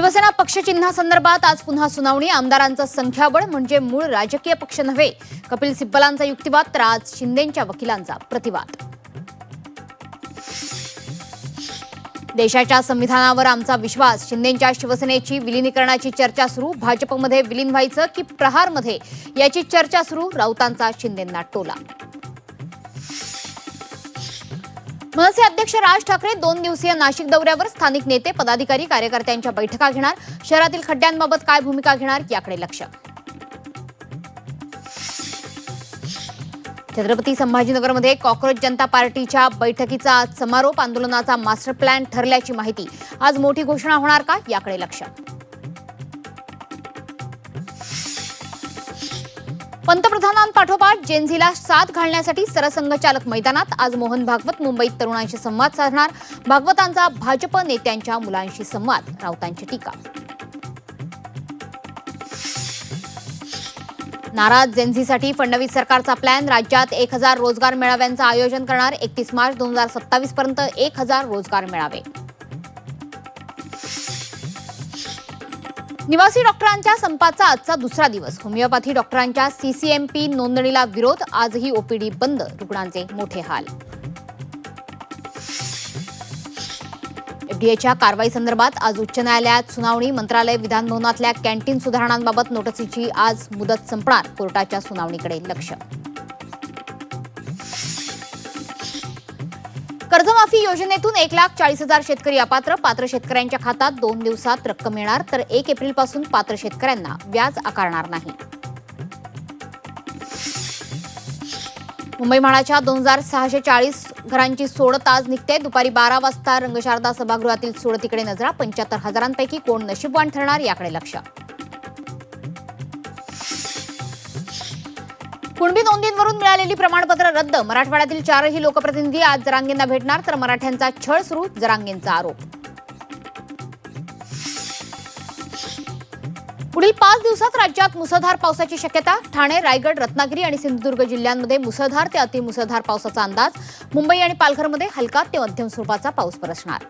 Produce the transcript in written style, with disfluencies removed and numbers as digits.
शिवसेना पक्षचिन्हासंदर्भात आज पुन्हा सुनावणी. आमदारांचं संख्याबळ म्हणजे मूळ राजकीय पक्ष नव्हे. कपिल सिब्बलांचा युक्तिवाद तर आज शिंदेंच्या वकिलांचा प्रतिवाद. देशाच्या संविधानावर आमचा विश्वास. शिंदेंच्या शिवसेनेची विलीनीकरणाची चर्चा सुरू. भाजपमध्ये विलीन व्हायचं की प्रहारमध्ये याची चर्चा सुरू. राऊतांचा शिंदेंना टोला. मनसे अध्यक्ष राज ठाकरे 2 दिवसीय नाशिक दौऱ्यावर. स्थानिक नेते पदाधिकारी कार्यकर्त्यांच्या बैठका घेणार. शहरातील खड्ड्यांबाबत काय भूमिका घेणार याकडे लक्ष. छत्रपती संभाजीनगरमध्ये कॉक्रोच जनता पार्टीच्या बैठकीचा आज समारोप. आंदोलनाचा मास्टर प्लॅन ठरल्याची माहिती. आज मोठी घोषणा होणार का याकडे लक्ष. पंतप्रधानांपाठोपाठ जेनझीला साथ घालण्यासाठी सरसंघचालक मैदानात. आज मोहन भागवत मुंबईत तरुणांशी संवाद साधणार. भागवतांचा भाजप नेत्यांच्या मुलांशी संवाद. राऊतांची टीका. नाराज जेनझीसाठी फडणवीस सरकारचा प्लॅन. राज्यात 1000 रोजगार मेळाव्यांचं आयोजन करणार. 31 मार्च 2027 पर्यंत 1000 रोजगार मेळावे. निवासी डॉक्टरांच्या संपाचा आजचा दुसरा दिवस. होमिओपॅथी डॉक्टरांच्या सीसीएमपी नोंदणीला विरोध. आजही ओपीडी बंद. रुग्णांचे मोठे हाल. एफडीएच्या कारवाई संदर्भात आज उच्च न्यायालयात सुनावणी. मंत्रालय विधानभवनातल्या कॅन्टीन सुधारणांबाबत नोटीसची आज मुदत संपणार. कोर्टाच्या सुनावणीकडे लक्ष. कर्जमाफी योजनेतून 1,40,000 शेतकरी अपात्र. पात्र शेतकऱ्यांच्या खात्यात 2 दिवसात रक्कम येणार. तर 1 एप्रिलपासून पात्र शेतकऱ्यांना व्याज आकारणार नाही. मुंबई म्हाडाच्या 2640 घरांची सोडत आज निघते. दुपारी 12 वाजता रंगशारदा सभागृहातील सोडतीकडे नजरा. 75,000 कोण नशीबवान ठरणार याकडे लक्ष. कुणबी नोंदींवरून मिळालेली प्रमाणपत्र रद्द. मराठवाड्यातील 4ही लोकप्रतिनिधी आज जरांगेंना भेटणार. तर मराठ्यांचा छळ सुरू. जरांगेंचा आरोप. पुढील 5 दिवसात राज्यात मुसळधार पावसाची शक्यता. ठाणे, रायगड, रत्नागिरी आणि सिंधुदुर्ग जिल्ह्यांमध्ये मुसळधार ते अतिमुसळधार पावसाचा अंदाज. मुंबई आणि पालघरमध्ये हलका ते मध्यम स्वरूपाचा पाऊस बरसणार.